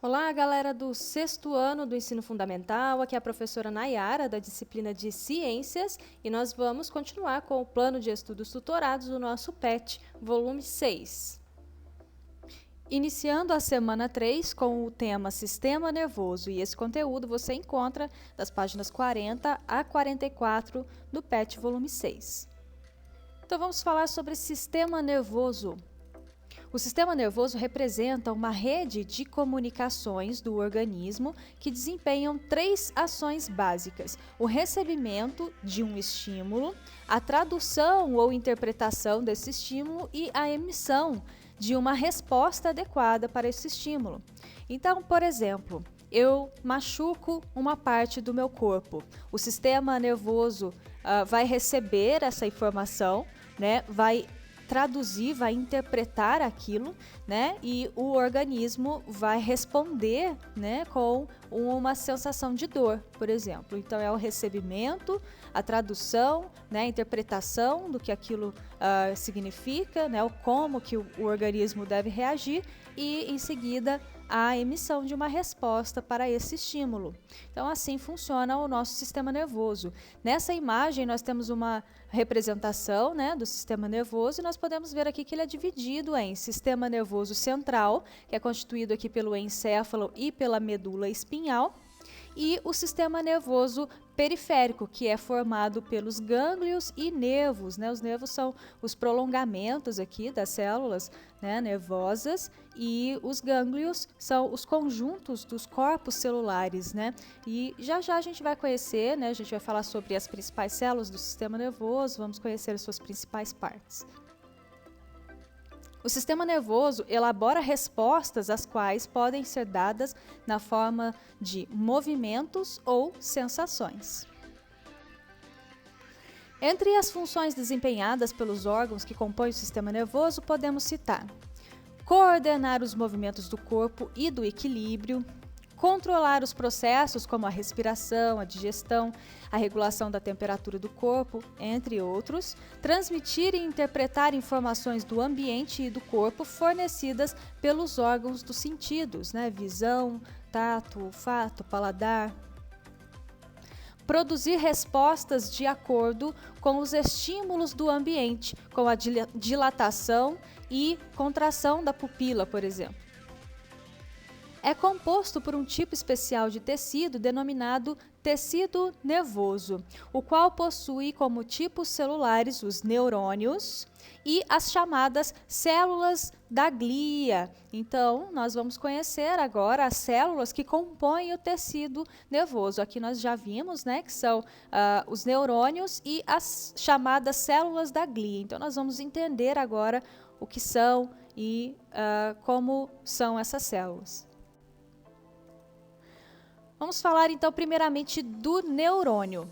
Olá, galera do sexto ano do ensino fundamental, aqui é a professora Nayara, da disciplina de Ciências, e nós vamos continuar com o plano de estudos tutorados do nosso PET, volume 6. Iniciando a semana 3 com o tema Sistema Nervoso, e esse conteúdo você encontra das páginas 40 a 44 do PET, volume 6. Então vamos falar sobre sistema nervoso. O sistema nervoso representa uma rede de comunicações do organismo que desempenham três ações básicas: o recebimento de um estímulo, a tradução ou interpretação desse estímulo e a emissão de uma resposta adequada para esse estímulo. Então, por exemplo, eu machuco uma parte do meu corpo. O sistema nervoso vai receber essa informação, né? Vai traduzir, vai interpretar aquilo, né? E o organismo vai responder, né, com uma sensação de dor, por exemplo. Então é o recebimento, a tradução, né, a interpretação do que aquilo significa, né, o como que o organismo deve reagir e em seguida a emissão de uma resposta para esse estímulo. Então assim funciona o nosso sistema nervoso. Nessa imagem nós temos uma representação, né, do sistema nervoso e nós podemos ver aqui que ele é dividido em sistema nervoso central, que é constituído aqui pelo encéfalo e pela medula espinhal, e o sistema nervoso periférico, que é formado pelos gânglios e nervos, né? Os nervos são os prolongamentos aqui das células, né, nervosas, e os gânglios são os conjuntos dos corpos celulares, né? E já já a gente vai conhecer, né? A gente vai falar sobre as principais células do sistema nervoso, vamos conhecer as suas principais partes. O sistema nervoso elabora respostas as quais podem ser dadas na forma de movimentos ou sensações. Entre as funções desempenhadas pelos órgãos que compõem o sistema nervoso, podemos citar: coordenar os movimentos do corpo e do equilíbrio, controlar os processos como a respiração, a digestão, a regulação da temperatura do corpo, entre outros, transmitir e interpretar informações do ambiente e do corpo fornecidas pelos órgãos dos sentidos, né? Visão, tato, olfato, paladar. Produzir respostas de acordo com os estímulos do ambiente, com a dilatação e contração da pupila, por exemplo. É composto por um tipo especial de tecido denominado tecido nervoso, o qual possui como tipos celulares os neurônios e as chamadas células da glia. Então, nós vamos conhecer agora as células que compõem o tecido nervoso. Aqui nós já vimos, né, que são os neurônios e as chamadas células da glia. Então, nós vamos entender agora o que são e como são essas células. Vamos falar então primeiramente do neurônio.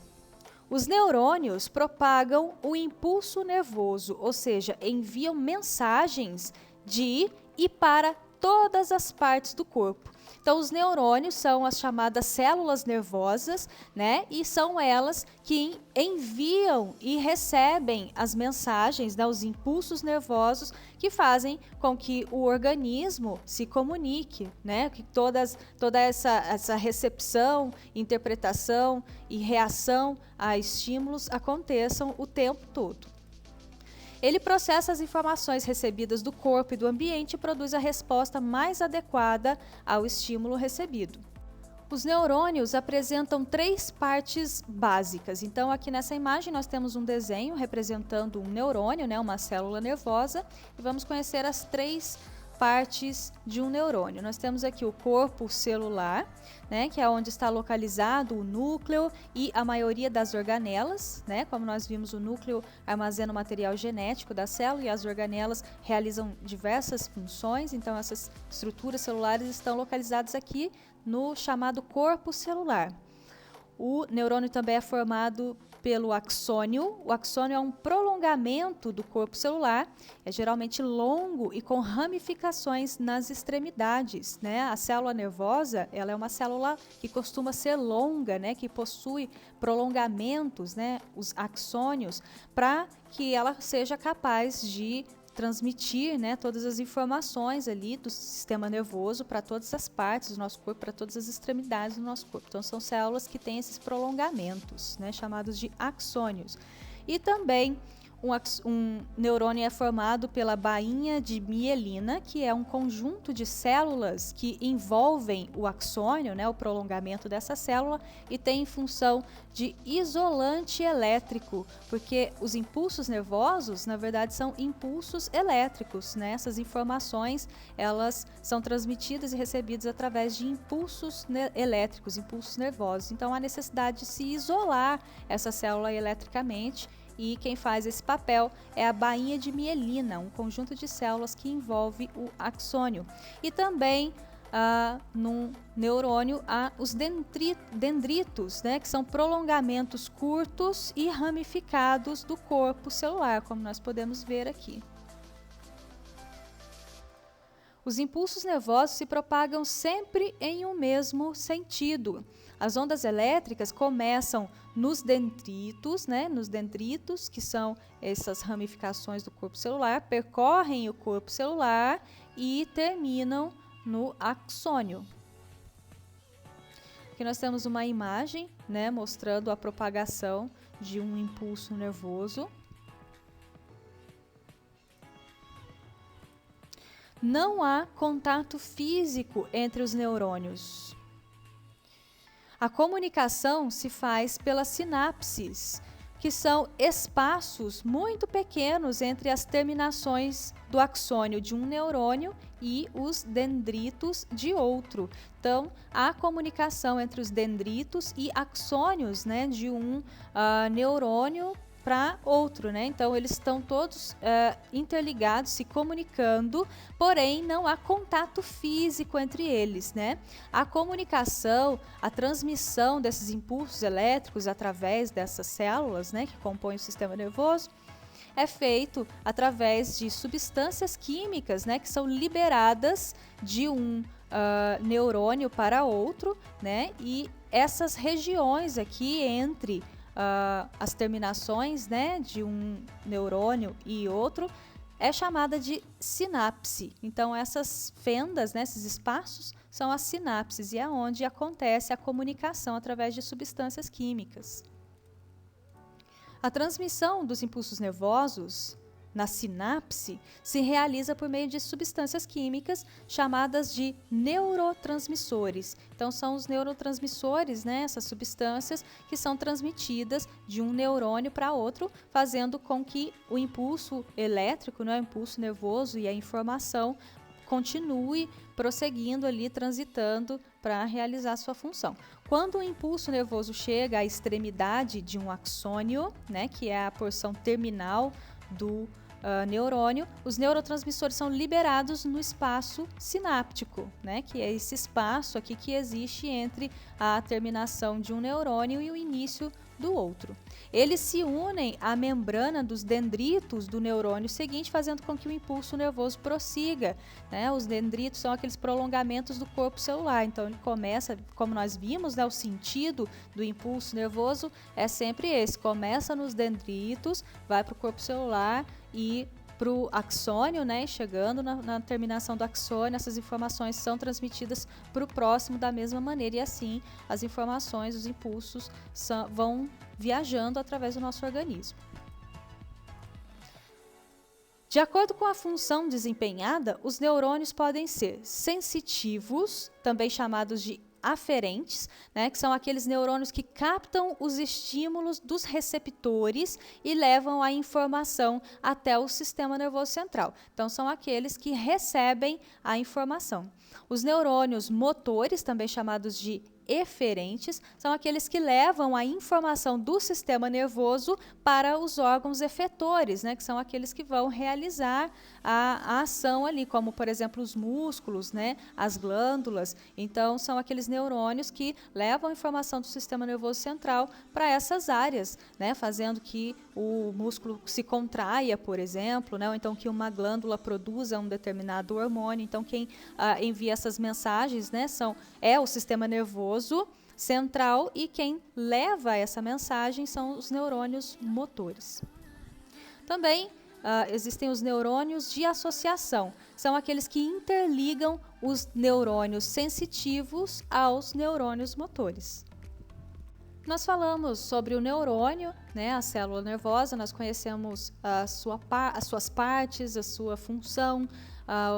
Os neurônios propagam o impulso nervoso, ou seja, enviam mensagens de e para todas as partes do corpo. Então, os neurônios são as chamadas células nervosas, né? E são elas que enviam e recebem as mensagens, né? Os impulsos nervosos que fazem com que o organismo se comunique, né? Que toda essa recepção, interpretação e reação a estímulos aconteçam o tempo todo. Ele processa as informações recebidas do corpo e do ambiente e produz a resposta mais adequada ao estímulo recebido. Os neurônios apresentam três partes básicas. Então, aqui nessa imagem nós temos um desenho representando um neurônio, né, uma célula nervosa, e vamos conhecer as três partes de um neurônio. Nós temos aqui o corpo celular, né, que é onde está localizado o núcleo e a maioria das organelas, né? Como nós vimos, o núcleo armazena o material genético da célula e as organelas realizam diversas funções. Então, essas estruturas celulares estão localizadas aqui no chamado corpo celular. O neurônio também é formado pelo axônio. O axônio é um prolongamento do corpo celular, é geralmente longo e com ramificações nas extremidades, né? A célula nervosa, ela é uma célula que costuma ser longa, né? Que possui prolongamentos, né? Os axônios, para que ela seja capaz de transmitir, né, todas as informações ali do sistema nervoso para todas as partes do nosso corpo, para todas as extremidades do nosso corpo. Então, são células que têm esses prolongamentos, né, chamados de axônios. E também um neurônio é formado pela bainha de mielina, que é um conjunto de células que envolvem o axônio, né, o prolongamento dessa célula, e tem função de isolante elétrico, porque os impulsos nervosos, na verdade, são impulsos elétricos, né? Essas informações, elas são transmitidas e recebidas através de impulsos elétricos, impulsos nervosos. Então, há necessidade de se isolar essa célula eletricamente, e quem faz esse papel é a bainha de mielina, um conjunto de células que envolve o axônio. E também no neurônio há os dendritos, né, que são prolongamentos curtos e ramificados do corpo celular, como nós podemos ver aqui. Os impulsos nervosos se propagam sempre em um mesmo sentido. As ondas elétricas começam nos dendritos, né, nos dendritos, que são essas ramificações do corpo celular, percorrem o corpo celular e terminam no axônio. Aqui nós temos uma imagem, né, mostrando a propagação de um impulso nervoso. Não há contato físico entre os neurônios. A comunicação se faz pelas sinapses, que são espaços muito pequenos entre as terminações do axônio de um neurônio e os dendritos de outro. Então, há comunicação entre os dendritos e axônios, né, de um neurônio para outro, né? Então, eles estão todos interligados, se comunicando, porém não há contato físico entre eles, né? A comunicação, a transmissão desses impulsos elétricos através dessas células, né, que compõem o sistema nervoso, é feito através de substâncias químicas, né, que são liberadas de um neurônio para outro, né? E essas regiões aqui entre as terminações, né, de um neurônio e outro é chamada de sinapse. Então, essas fendas, né, esses espaços, são as sinapses e é onde acontece a comunicação através de substâncias químicas. A transmissão dos impulsos nervosos na sinapse se realiza por meio de substâncias químicas chamadas de neurotransmissores. Então, são os neurotransmissores, né, essas substâncias que são transmitidas de um neurônio para outro, fazendo com que o impulso elétrico, né, o impulso nervoso e a informação continue prosseguindo ali, transitando para realizar sua função. Quando o impulso nervoso chega à extremidade de um axônio, né, que é a porção terminal do neurônio, os neurotransmissores são liberados no espaço sináptico, né, que é esse espaço aqui que existe entre a terminação de um neurônio e o início do outro. Eles se unem à membrana dos dendritos do neurônio seguinte, fazendo com que o impulso nervoso prossiga, né? Os dendritos são aqueles prolongamentos do corpo celular, então ele começa, como nós vimos, né, o sentido do impulso nervoso é sempre esse, começa nos dendritos, vai para o corpo celular e para o axônio, né, chegando na terminação do axônio, essas informações são transmitidas para o próximo da mesma maneira e assim as informações, os impulsos vão viajando através do nosso organismo. De acordo com a função desempenhada, os neurônios podem ser sensitivos, também chamados de aferentes, né, que são aqueles neurônios que captam os estímulos dos receptores e levam a informação até o sistema nervoso central. Então, são aqueles que recebem a informação. Os neurônios motores, também chamados de eferentes, são aqueles que levam a informação do sistema nervoso para os órgãos efetores, né, que são aqueles que vão realizar a ação ali, como, por exemplo, os músculos, né, as glândulas. Então, são aqueles neurônios que levam a informação do sistema nervoso central para essas áreas, né, fazendo que o músculo se contraia, por exemplo, né, ou então que uma glândula produza um determinado hormônio. Então, quem envia essas mensagens, né, é o sistema nervoso central e quem leva essa mensagem são os neurônios motores. Também existem os neurônios de associação. São aqueles que interligam os neurônios sensitivos aos neurônios motores. Nós falamos sobre o neurônio, né, a célula nervosa, nós conhecemos as suas partes, a sua função,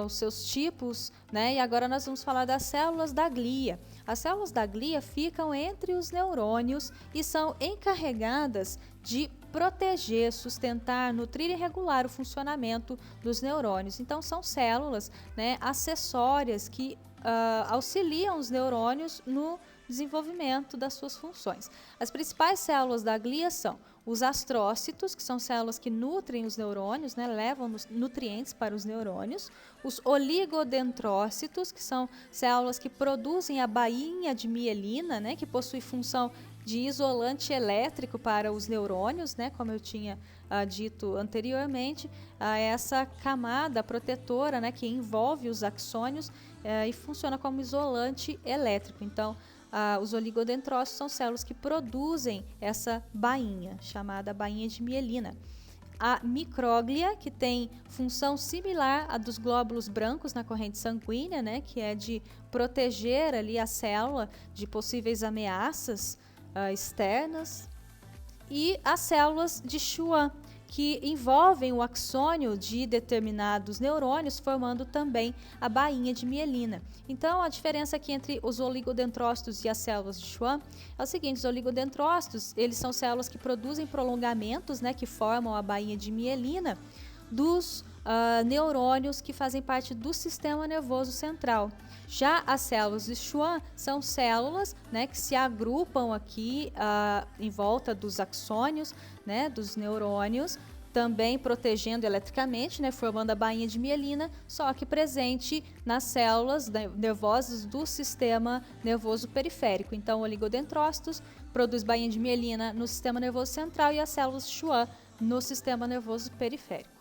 os seus tipos, né, e agora nós vamos falar das células da glia. As células da glia ficam entre os neurônios e são encarregadas de proteger, sustentar, nutrir e regular o funcionamento dos neurônios. Então, são células, né, acessórias que auxiliam os neurônios no desenvolvimento das suas funções. As principais células da glia são os astrócitos, que são células que nutrem os neurônios, né, levam nutrientes para os neurônios, os oligodendrócitos, que são células que produzem a bainha de mielina, né, que possui função de isolante elétrico para os neurônios, né, como eu tinha dito anteriormente, essa camada protetora, né, que envolve os axônios e funciona como isolante elétrico. Então, os oligodendrócitos são células que produzem essa bainha, chamada bainha de mielina. A micróglia, que tem função similar à dos glóbulos brancos na corrente sanguínea, né, que é de proteger ali a célula de possíveis ameaças externas. E as células de Schwann, que envolvem o axônio de determinados neurônios, formando também a bainha de mielina. Então, a diferença aqui entre os oligodendrócitos e as células de Schwann é o seguinte: os oligodendrócitos, eles são células que produzem prolongamentos, né, que formam a bainha de mielina dos neurônios que fazem parte do sistema nervoso central. Já as células de Schwann são células, né, que se agrupam aqui em volta dos axônios, né, dos neurônios, também protegendo eletricamente, né, formando a bainha de mielina, só que presente nas células nervosas do sistema nervoso periférico. Então, oligodendrócitos produz bainha de mielina no sistema nervoso central e as células de Schwann no sistema nervoso periférico.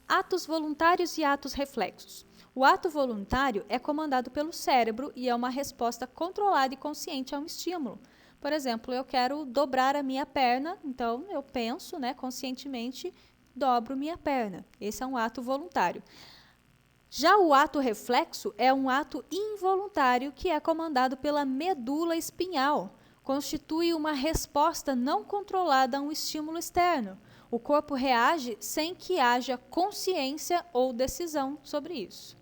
Atos voluntários e atos reflexos. O ato voluntário é comandado pelo cérebro e é uma resposta controlada e consciente a um estímulo. Por exemplo, eu quero dobrar a minha perna, então eu penso, né, conscientemente, dobro minha perna. Esse é um ato voluntário. Já o ato reflexo é um ato involuntário que é comandado pela medula espinhal. Constitui uma resposta não controlada a um estímulo externo. O corpo reage sem que haja consciência ou decisão sobre isso.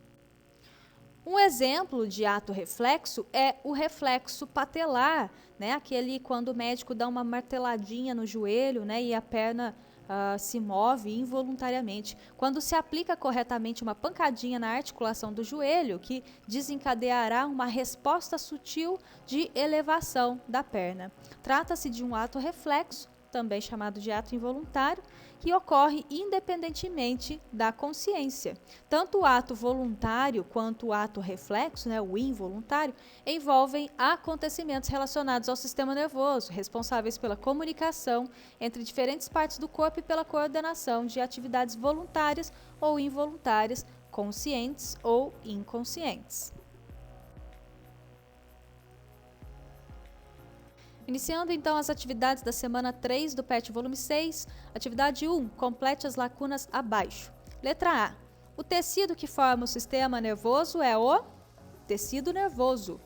Um exemplo de ato reflexo é o reflexo patelar, né? Aquele quando o médico dá uma marteladinha no joelho, né, e a perna se move involuntariamente. Quando se aplica corretamente uma pancadinha na articulação do joelho, que desencadeará uma resposta sutil de elevação da perna. Trata-se de um ato reflexo, também chamado de ato involuntário, que ocorre independentemente da consciência. Tanto o ato voluntário quanto o ato reflexo, né, o involuntário, envolvem acontecimentos relacionados ao sistema nervoso, responsáveis pela comunicação entre diferentes partes do corpo e pela coordenação de atividades voluntárias ou involuntárias, conscientes ou inconscientes. Iniciando então as atividades da semana 3 do PET volume 6, atividade 1, complete as lacunas abaixo. Letra A. O tecido que forma o sistema nervoso é o tecido nervoso,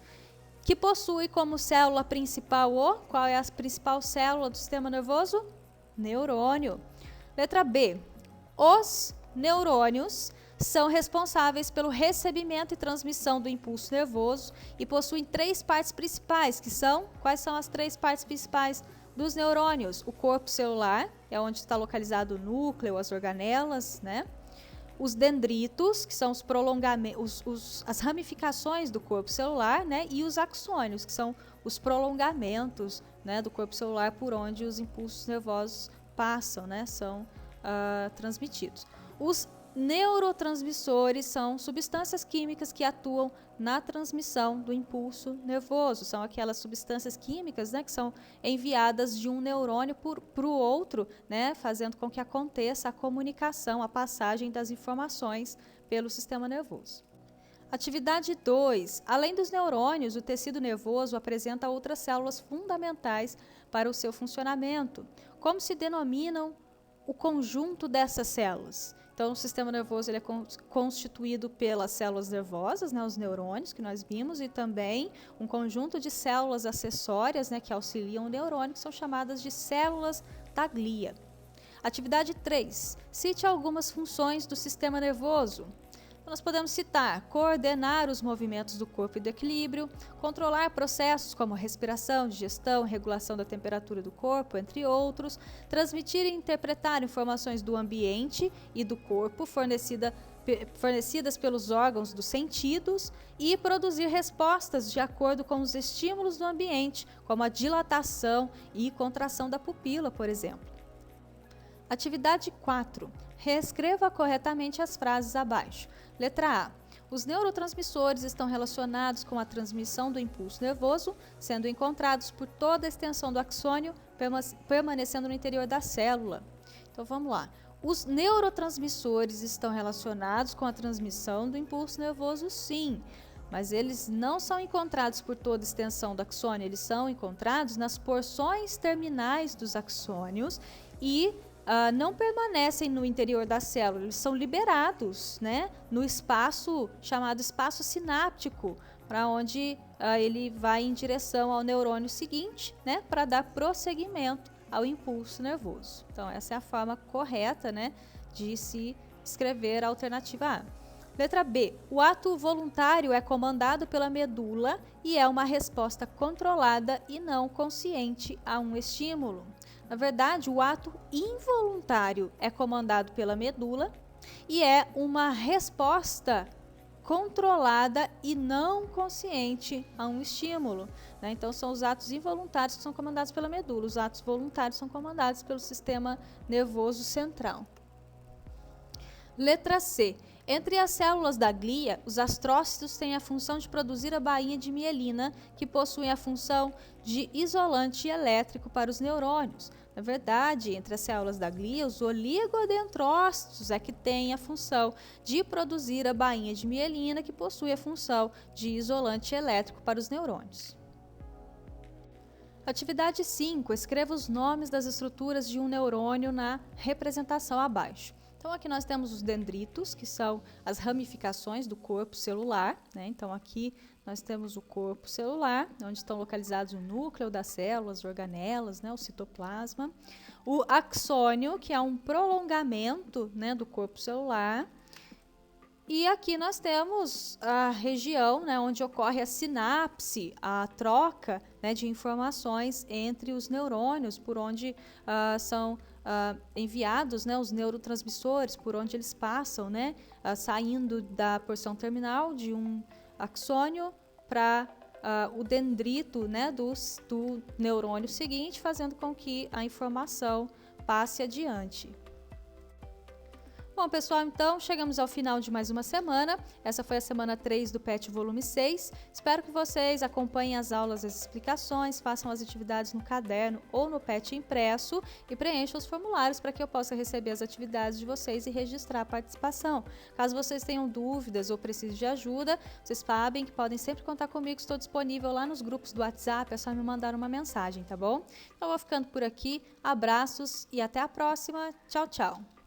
que possui como célula principal qual é a principal célula do sistema nervoso? Neurônio. Letra B. Os neurônios são responsáveis pelo recebimento e transmissão do impulso nervoso e possuem 3 partes principais, que são, quais são as 3 partes principais dos neurônios? O corpo celular, é onde está localizado o núcleo, as organelas, né? Os dendritos, que são os prolongamentos, as ramificações do corpo celular, né? E os axônios, que são os prolongamentos, né, do corpo celular por onde os impulsos nervosos passam, né? São transmitidos. Os neurotransmissores são substâncias químicas que atuam na transmissão do impulso nervoso. São aquelas substâncias químicas, né, que são enviadas de um neurônio para o outro, né, fazendo com que aconteça a comunicação, a passagem das informações pelo sistema nervoso. Atividade 2. Além dos neurônios, o tecido nervoso apresenta outras células fundamentais para o seu funcionamento. Como se denominam o conjunto dessas células. Então, o sistema nervoso ele é constituído pelas células nervosas, né, os neurônios que nós vimos, e também um conjunto de células acessórias, né, que auxiliam o neurônio, que são chamadas de células da glia. Atividade 3. Cite algumas funções do sistema nervoso. Então, nós podemos citar: coordenar os movimentos do corpo e do equilíbrio, controlar processos como respiração, digestão, regulação da temperatura do corpo, entre outros, transmitir e interpretar informações do ambiente e do corpo fornecidas pelos órgãos dos sentidos e produzir respostas de acordo com os estímulos do ambiente, como a dilatação e contração da pupila, por exemplo. Atividade 4. Reescreva corretamente as frases abaixo. Letra A. Os neurotransmissores estão relacionados com a transmissão do impulso nervoso, sendo encontrados por toda a extensão do axônio, permanecendo no interior da célula. Então vamos lá. Os neurotransmissores estão relacionados com a transmissão do impulso nervoso, sim, mas eles não são encontrados por toda a extensão do axônio, eles são encontrados nas porções terminais dos axônios e não permanecem no interior da célula, eles são liberados, né, no espaço chamado espaço sináptico, para onde ele vai em direção ao neurônio seguinte, né, para dar prosseguimento ao impulso nervoso. Então, essa é a forma correta, né, de se escrever a alternativa A. Letra B. O ato voluntário é comandado pela medula e é uma resposta controlada e não consciente a um estímulo. Na verdade, o ato involuntário é comandado pela medula e é uma resposta controlada e não consciente a um estímulo, né? Então, são os atos involuntários que são comandados pela medula, os atos voluntários são comandados pelo sistema nervoso central. Letra C. Entre as células da glia, os astrócitos têm a função de produzir a bainha de mielina, que possui a função de isolante elétrico para os neurônios. Na verdade, entre as células da glia, os oligodendrócitos é que têm a função de produzir a bainha de mielina, que possui a função de isolante elétrico para os neurônios. Atividade 5. Escreva os nomes das estruturas de um neurônio na representação abaixo. Então, aqui nós temos os dendritos, que são as ramificações do corpo celular, né? Então, aqui nós temos o corpo celular, onde estão localizados o núcleo das células, as organelas, né? O citoplasma. O axônio, que é um prolongamento, né, do corpo celular. E aqui nós temos a região, né, onde ocorre a sinapse, a troca, né, de informações entre os neurônios, por onde são enviados, né, os neurotransmissores, por onde eles passam, né, saindo da porção terminal de um axônio para o dendrito, né, do neurônio seguinte, fazendo com que a informação passe adiante. Bom, pessoal, então chegamos ao final de mais uma semana. Essa foi a semana 3 do PET volume 6. Espero que vocês acompanhem as aulas, as explicações, façam as atividades no caderno ou no PET impresso e preencham os formulários para que eu possa receber as atividades de vocês e registrar a participação. Caso vocês tenham dúvidas ou precisem de ajuda, vocês sabem que podem sempre contar comigo, estou disponível lá nos grupos do WhatsApp, é só me mandar uma mensagem, tá bom? Então, eu vou ficando por aqui, abraços e até a próxima. Tchau, tchau!